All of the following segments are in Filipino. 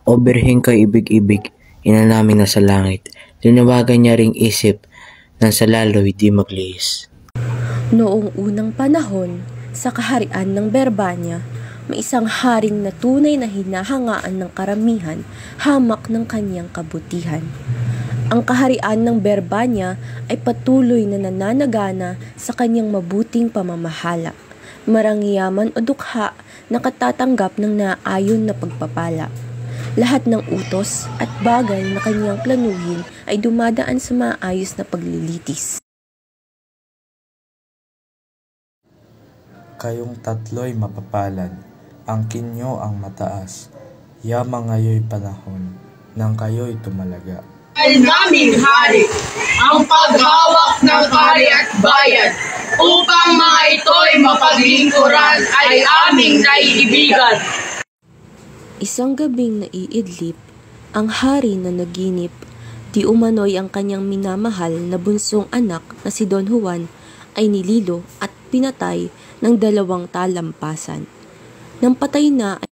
O birheng kaibig-ibig, ina namin nasa langit, tinawagan niya ring isip nang sa lalo'y di maglihis. Noong unang panahon, sa kaharian ng Berbanya, may isang haring na tunay na hinahangaan ng karamihan, hamak ng kanyang kabutihan. Ang kaharian ng Berbanya ay patuloy na nananagana sa kanyang mabuting pamamahala, marangyaman o dukha na katatanggap ng naayon na pagpapala. Lahat ng utos at bagay na kanyang planuhin ay dumadaan sa maayos na paglilitis. Kayong tatlo'y mapapalad, angkin nyo ang mataas, yamang ngayoy panahon, nang kayo'y tumalaga. Ay naming hari, ang paghawak ng hari at bayan, upang mga ito'y mapaglingkuran ay aming naiibigan. Isang gabing naiidlip, ang hari na naginip, di umano'y ang kanyang minamahal na bunsong anak na si Don Juan ay nililo at pinatay ng 2 talampasan. Nang patay na ay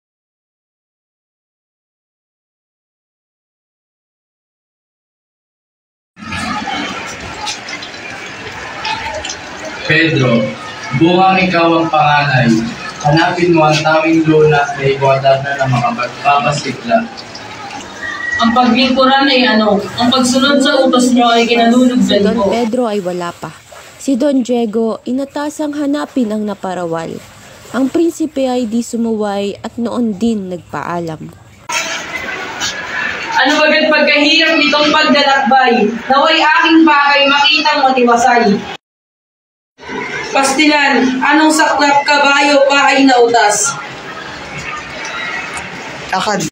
Pedro, buwang ikaw ang panganay. Hanapin mo ang tawing luna na iguadar na makapagpapasikla. Ang paglingkuran ay ang pagsunod sa utos niyo ay kinalulugdan si Don ko. Pedro ay wala pa. Si Don Diego inatasang hanapin ang naparawal. Ang prinsipe ay di sumuway at noon din nagpaalam. Ano bagat pagkahirap nitong paglalakbay, naway aking bakay makitang matiwasay. Pastilan, anong saklap kabayo pa ay nautas? Akad,